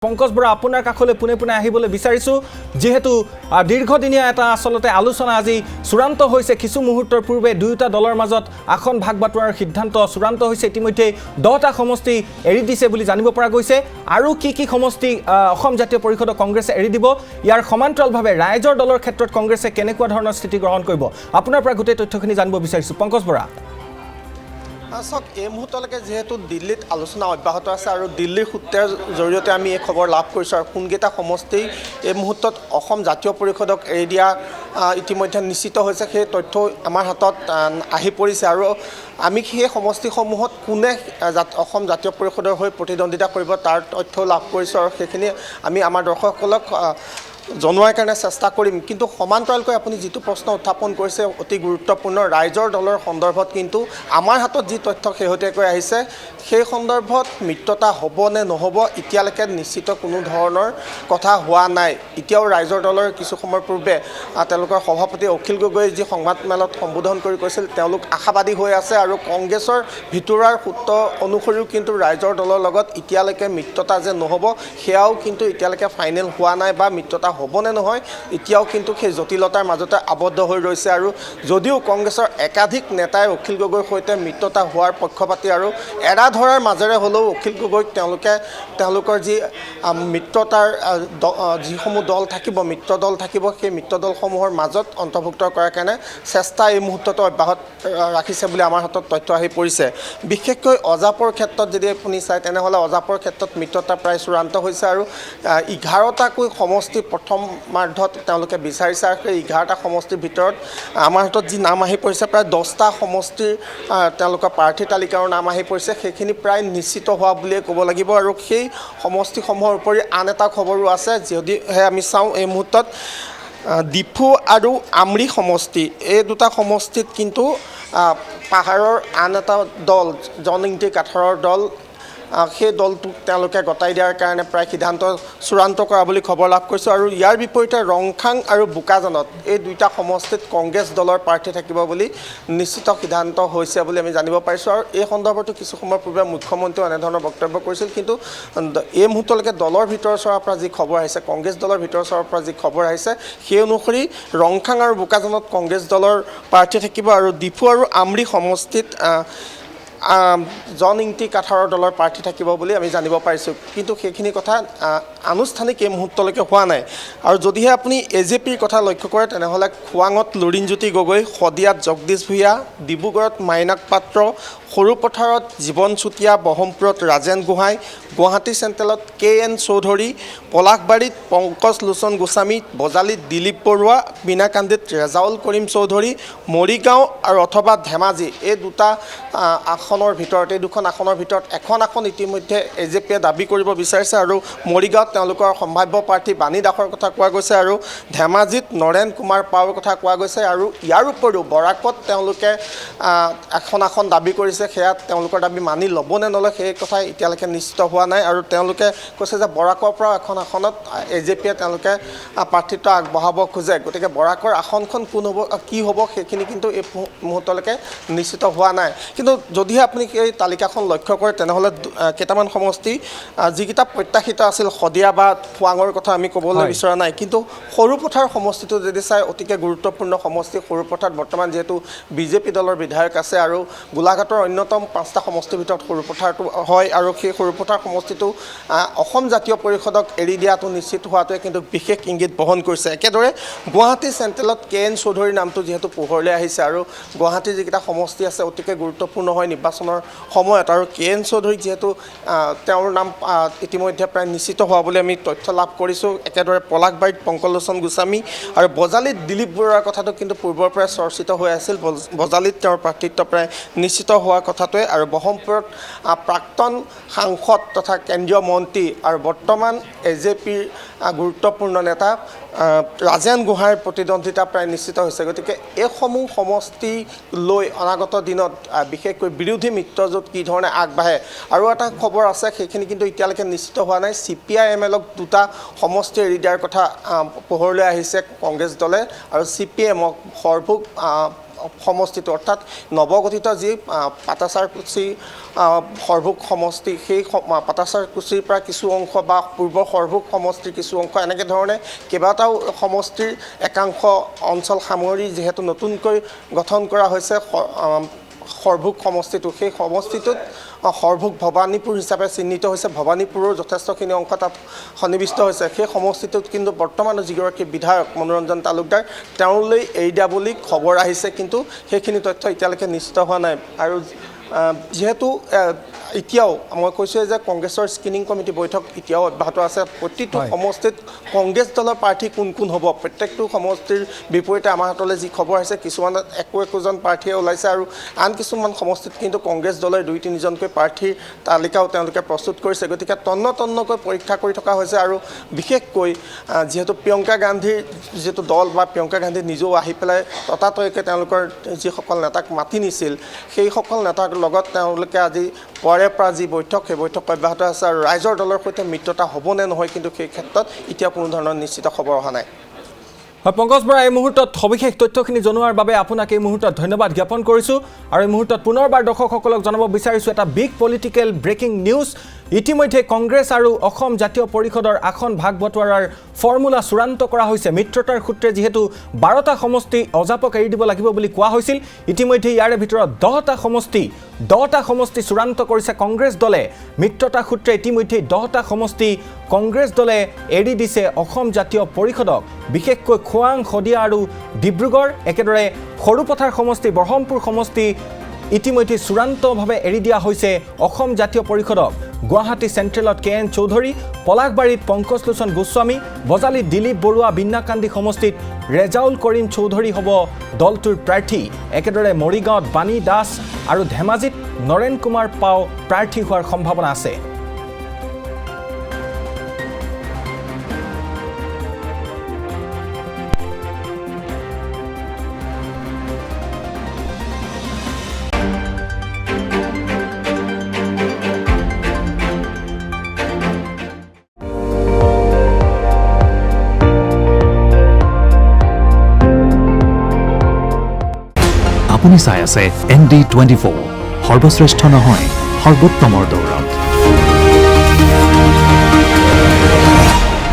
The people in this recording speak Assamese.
পঙ্কজ বৰা আপোনাৰ কাখলৈ পুনে পুনে আহিবলৈ বিচাৰিছো যেহেতু দীৰ্ঘদিনীয়া এটা আসলতে আলোচনা আজি চূড়ান্ত হৈছে কিছু মুহূৰ্তৰ পূৰ্বে দুয়োটা দলৰ মাজত আসন ভাগ বাটোৱাৰ সিদ্ধান্ত চূড়ান্ত হৈছে ইতিমধ্যে 10টা সমষ্টি এৰি দিছে বুলি জানিব পৰা গৈছে আৰু কি সমষ্টি অসম জাতীয় পৰিষদক কংগ্ৰেছে এৰি দিব ইয়াৰ সমান্তৰালভাৱে ৰাইজৰ দলৰ ক্ষেত্ৰত কংগ্ৰেছে কেনেকুৱা ধৰণৰ স্থিতি গ্ৰহণ কৰিব আপোনাৰ পৰা গোটেই তথ্যখিনি জানিব বিচাৰিছো পঙ্কজ বৰা চাওক এই মুহূৰ্তলৈকে যেহেতু দিল্লীত আলোচনা অব্যাহত আছে আৰু দিল্লীৰ সূত্ৰৰ জৰিয়তে আমি এই খবৰ লাভ কৰিছোঁ আৰু কোনকেইটা সমষ্টি এই মুহূৰ্তত অসম জাতীয় পৰিষদক এৰি দিয়া ইতিমধ্যে নিশ্চিত হৈছে সেই তথ্য আমাৰ হাতত আহি পৰিছে আৰু আমি সেই সমষ্টিসমূহত কোনে অসম জাতীয় পৰিষদৰ হৈ প্ৰতিদ্বন্দ্বিতা কৰিব তাৰ তথ্য লাভ কৰিছোঁ আৰু সেইখিনি আমি আমাৰ দৰ্শকসকলক জনোৱাৰ কাৰণে চেষ্টা কৰিম কিন্তু সমান্তৰালকৈ আপুনি যিটো প্ৰশ্ন উত্থাপন কৰিছে অতি গুৰুত্বপূৰ্ণ ৰাইজৰ দলৰ সন্দৰ্ভত কিন্তু আমাৰ হাতত যি তথ্য শেহতীয়াকৈ আহিছে সেই সন্দৰ্ভত মিত্ৰতা হ'ব নে নহ'ব এতিয়ালৈকে নিশ্চিত কোনো ধৰণৰ কথা হোৱা নাই এতিয়াও ৰাইজৰ দলৰ কিছু সময়ৰ পূৰ্বে তেওঁলোকৰ সভাপতি অখিল গগৈয়ে যি সংবাদমেলত সম্বোধন কৰি কৈছিল তেওঁলোক আশাবাদী হৈ আছে আৰু কংগ্ৰেছৰ ভিতৰুৱাৰ সূত্ৰ অনুসৰিও কিন্তু ৰাইজৰ দলৰ লগত এতিয়ালৈকে মিত্ৰতা যে নহ'ব সেয়াও কিন্তু এতিয়ালৈকে ফাইনেল হোৱা নাই বা মিত্ৰতা হ'বনে নহয় এতিয়াও কিন্তু সেই জটিলতাৰ মাজতে আবদ্ধ হৈ ৰৈছে আৰু যদিও কংগ্ৰেছৰ একাধিক নেতাই অখিল গগৈৰ সৈতে মিত্ৰতা হোৱাৰ পক্ষপাতী আৰু এৰা ধৰাৰ মাজেৰে হ'লেও অখিল গগৈক তেওঁলোকৰ যি মিত্ৰতাৰ যিসমূহ দল থাকিব মিত্ৰ দল থাকিব সেই মিত্ৰ দলসমূহৰ মাজত অন্তৰ্ভুক্ত কৰাৰ কাৰণে চেষ্টা এই মুহূৰ্ততো অব্যাহত ৰাখিছে বুলি আমাৰ হাতত তথ্য আহি পৰিছে বিশেষকৈ অজাপৰ ক্ষেত্ৰত যদি আপুনি চায় তেনেহ'লে অজাপৰ ক্ষেত্ৰত মিত্ৰতা প্ৰায় চূড়ান্ত হৈছে আৰু 11টাকৈ সমষ্টি প্ৰথমাৰ্ধত তেওঁলোকে বিচাৰিছে আৰু সেই 11টা সমষ্টিৰ ভিতৰত আমাৰ হাতত যি নাম আহি পৰিছে প্ৰায় 10টা সমষ্টিৰ তেওঁলোকৰ প্ৰাৰ্থী তালিকাৰ নাম আহি পৰিছে সেইখিনি প্ৰায় নিশ্চিত হোৱা বুলিয়ে ক'ব লাগিব আৰু সেই সমষ্টিসমূহৰ উপৰি আন এটা খবৰো আছে যদিহে আমি চাওঁ এই মুহূৰ্তত ডিফু আৰু আমৰি সমষ্টি এই দুটা সমষ্টিত কিন্তু পাহাৰৰ আন এটা দল জনইন্টি কাঠাৰৰ দল সেই দলটোক তেওঁলোকে গতাই দিয়াৰ কাৰণে প্ৰায় সিদ্ধান্ত চূড়ান্ত কৰা বুলি খবৰ লাভ কৰিছোঁ আৰু ইয়াৰ বিপৰীতে ৰংখাং আৰু বোকাজানত এই দুইটা সমষ্টিত কংগ্ৰেছ দলৰ প্ৰাৰ্থী থাকিব বুলি নিশ্চিত সিদ্ধান্ত হৈছে বুলি আমি জানিব পাৰিছোঁ আৰু এই সন্দৰ্ভতো কিছু সময়ৰ পূৰ্বে মুখ্যমন্ত্ৰীও এনেধৰণৰ বক্তব্য কৰিছিল কিন্তু এই মুহূৰ্তলৈকে দলৰ ভিতৰৰ চৰাৰ পৰা যি খবৰ আহিছে কংগ্ৰেছ দলৰ ভিতৰৰ চৰাৰ পৰা যি খবৰ আহিছে সেই অনুসৰি ৰংখাং আৰু বোকাজানত কংগ্ৰেছ দলৰ প্ৰাৰ্থী থাকিব আৰু ডিফু আৰু আমৰি সমষ্টিত জনইন্টি কাঠাৰৰ দলৰ প্ৰাৰ্থী থাকিব বুলি আমি জানিব পাৰিছোঁ কিন্তু সেইখিনি কথা আনুষ্ঠানিক এই মুহূৰ্তলৈকে হোৱা নাই আৰু যদিহে আপুনি এজেপিৰ কথা লক্ষ্য কৰে তেনেহ'লে খোৱাঙত লুৰিণজ্যোতি গগৈ শদিয়াত জগদীশ ভূঞা ডিব্ৰুগড়ত মাইনাক পাত্ৰ সৰুপথাৰত জীৱন চুতীয়া ব্ৰহ্মপুৰত ৰাজেন গোহাঁই গুৱাহাটী চেণ্ট্ৰেলত KN চৌধুৰী পলাশবাৰীত পংকজ লোচন গোস্বামী বজালীত দিলীপ বৰুৱা বিনাকান্দিত ৰেজাউল কৰিম চৌধুৰী মৰিগাঁও আৰু অথবা ধেমাজি এই দুটা আসনৰ ভিতৰত এই দুখন আসনৰ ভিতৰত এখন আসন ইতিমধ্যে এজেপিয়ে দাবী কৰিব বিচাৰিছে আৰু মৰিগাঁৱত তেওঁলোকৰ সম্ভাৱ্য প্ৰাৰ্থী বাণী দাসৰ কথা কোৱা গৈছে আৰু ধেমাজিত নৰেন কুমাৰ পাউৰ কথা কোৱা গৈছে আৰু ইয়াৰ উপৰিও বৰাকত তেওঁলোকে এখন আসন দাবী কৰিছে সেয়া তেওঁলোকৰ দাবী মানি ল'ব নে নলয় সেই কথা এতিয়ালৈকে নিশ্চিত হোৱা নাই আৰু তেওঁলোকে কৈছে যে বৰাকৰ পৰা এখন আসনত এজেপিয়ে তেওঁলোকে প্ৰাৰ্থিত্ব আগবঢ়াব খোজে গতিকে বৰাকৰ আসনখন কোন হ'ব কি হ'ব সেইখিনি কিন্তু এই মুহূৰ্তলৈকে নিশ্চিত হোৱা নাই কিন্তু যদিহে আপুনি এই তালিকাখন লক্ষ্য কৰে তেনেহ'লে কেইটামান সমষ্টি যিকেইটা প্ৰত্যাশিত আছিল শদিয়া বা খোৱাঙৰ কথা আমি ক'বলৈ বিচৰা নাই কিন্তু সৰুপথাৰ সমষ্টিটো যদি চাই অতিকে গুৰুত্বপূৰ্ণ সমষ্টি সৰুপথাৰত বৰ্তমান যিহেতু বিজেপি দলৰ বিধায়ক আছে আৰু গোলাঘাটৰ অন্যতম 5টা সমষ্টিৰ ভিতৰত সৰুপথাৰটো হয় আৰু সেই সৰুপথাৰ সমষ্টিটো অসম জাতীয় পৰিষদক এৰি দিয়াটো নিশ্চিত হোৱাটোৱে কিন্তু বিশেষ ইংগিত বহন কৰিছে একেদৰে গুৱাহাটী চেণ্ট্ৰেলত KN চৌধুৰীৰ নামটো যিহেতু পোহৰলৈ আহিছে আৰু গুৱাহাটীৰ যিকেইটা সমষ্টি আছে অতিকে গুৰুত্বপূৰ্ণ হয় নিৰ্বাচনৰ সময়ত আৰু KN চৌধুৰী যিহেতু তেওঁৰ নাম ইতিমধ্যে প্ৰায় নিশ্চিত হোৱা বুলি আমি তথ্য লাভ কৰিছোঁ একেদৰে পলাশবাৰীত পংকজ লোচন গোস্বামী আৰু বজালীত দিলীপ বৰুৱাৰ কথাটো কিন্তু পূৰ্বৰ পৰাই চৰ্চিত হৈ আছিল বজালীত তেওঁৰ প্ৰাৰ্থিত্ব প্ৰায় নিশ্চিত হোৱাৰ কথাটোৱে আৰু ব্ৰহ্মপুৰত প্ৰাক্তন সাংসদ তথা কেন্দ্ৰীয় মন্ত্ৰী আৰু বৰ্তমান এজেপিৰ গুৰুত্বপূৰ্ণ নেতা ৰাজেন গোহাঁইৰ প্ৰতিদ্বন্দ্বিতা প্ৰায় নিশ্চিত হৈছে গতিকে এইসমূহ সমষ্টি লৈ অনাগত দিনত বিশেষকৈ বিৰোধী মিত্ৰজোঁট কি ধৰণে আগবাঢ়ে আৰু এটা খবৰ আছে সেইখিনি কিন্তু এতিয়ালৈকে নিশ্চিত হোৱা নাই CPI-MLক দুটা সমষ্টি এৰি দিয়াৰ কথা পোহৰলৈ আহিছে কংগ্ৰেছ দলে আৰু CPM-ক সৰভোগ সমষ্টিটো অৰ্থাৎ নৱগঠিত যি পাটাচাৰকুচি সৰভোগ সমষ্টি সেই পাটাচাৰকুচিৰ পৰা কিছু অংশ বা পূৰ্বৰ সৰভোগ সমষ্টিৰ কিছু অংশ এনেকৈ ধৰণে কেইবাটাও সমষ্টিৰ একাংশ অঞ্চল সামৰি যিহেতু নতুনকৈ গঠন কৰা হৈছে সৰভোগ সমষ্টিটো সেই সমষ্টিটোত সৰভোগ ভৱানীপুৰ হিচাপে চিহ্নিত হৈছে ভৱানীপুৰৰ যথেষ্টখিনি অংশ তাত সন্নিৱিষ্ট হৈছে সেই সমষ্টিটোত কিন্তু বৰ্তমানৰ যিগৰাকী বিধায়ক মনোৰঞ্জন তালুকদাৰ তেওঁলৈ এৰি দিয়া বুলি খবৰ আহিছে কিন্তু সেইখিনি তথ্য এতিয়ালৈকে নিশ্চিত হোৱা নাই আৰু যিহেতু এতিয়াও মই কৈছোঁ যে কংগ্ৰেছৰ স্ক্ৰিনিং কমিটি বৈঠক এতিয়াও অব্যাহত আছে প্ৰতিটো সমষ্টিত কংগ্ৰেছ দলৰ প্ৰাৰ্থী কোন কোন হ'ব প্ৰত্যেকটো সমষ্টিৰ বিপৰীতে আমাৰ হাতলৈ যি খবৰ আহিছে কিছুমান একোজন প্ৰাৰ্থীয়ে ওলাইছে আৰু আন কিছুমান সমষ্টিত কিন্তু কংগ্ৰেছ দলৰ 2-3জনকৈ প্ৰাৰ্থীৰ তালিকাও তেওঁলোকে প্ৰস্তুত কৰিছে গতিকে তন্নকৈ পৰীক্ষা কৰি থকা হৈছে আৰু বিশেষকৈ যিহেতু প্ৰিয়ংকা গান্ধীৰ যিটো দল বা প্ৰিয়ংকা গান্ধী নিজেও আহি পেলাই ততাতৈয়াকৈ তেওঁলোকৰ যিসকল নেতাক মাতি নিছিল সেইসকল নেতাৰ লগত তেওঁলোকে আজি পৰে পৰা যি বৈঠক সেই বৈঠক অব্যাহত আছে আৰু ৰাইজৰ দলৰ সৈতে মিত্ৰতা হ'ব নে নহয় কিন্তু সেই ক্ষেত্ৰত এতিয়া কোনো ধৰণৰ নিশ্চিত খবৰ অহা নাই পংকজ বৰা এই মুহূৰ্তত সবিশেষ তথ্যখিনি জনোৱাৰ বাবে আপোনাক এই মুহূৰ্তত ধন্যবাদ জ্ঞাপন কৰিছোঁ আৰু এই মুহূৰ্তত পুনৰবাৰ দৰ্শকসকলক জনাব বিচাৰিছোঁ এটা বিগ পলিটিকেল ব্ৰেকিং নিউজ ইতিমধ্যে কংগ্ৰেছ আৰু অসম জাতীয় পৰিষদৰ আসন ভাগ বটোৱাৰাৰ ফৰ্মুলা চূড়ান্ত কৰা হৈছে মিত্ৰতাৰ সূত্ৰে যিহেতু 12টা সমষ্টি অজাপক এৰি দিব লাগিব বুলি কোৱা হৈছিল ইতিমধ্যে ইয়াৰে ভিতৰত 10টা সমষ্টি চূড়ান্ত কৰিছে কংগ্ৰেছ দলে মিত্ৰতা সূত্ৰে ইতিমধ্যে 10টা সমষ্টি কংগ্ৰেছ দলে এৰি দিছে অসম জাতীয় পৰিষদক বিশেষকৈ খোৱাং শদিয়া আৰু ডিব্ৰুগড় একেদৰে সৰুপথাৰ সমষ্টি ব্ৰহ্মপুৰ সমষ্টি ইতিমধ্যে চূড়ান্তভাৱে এৰি দিয়া হৈছে অসম জাতীয় পৰিষদক গুৱাহাটী চেণ্ট্ৰেলত KN চৌধুৰী পলাশবাৰীত পংকজ লোচন গোস্বামী বজালীত দিলীপ বৰুৱা বিন্নাকান্দি সমষ্টিত ৰেজাউল কৰিম চৌধুৰী হ'ব দলটোৰ প্ৰাৰ্থী একেদৰে মৰিগাঁৱত বাণী দাস আৰু ধেমাজিত নৰেন কুমাৰ পাও প্ৰাৰ্থী হোৱাৰ সম্ভাৱনা আছে আপুনি চাই আছে ND24 সৰ্বশ্ৰেষ্ঠ নহয় সৰ্বোত্তমৰ দৌৰত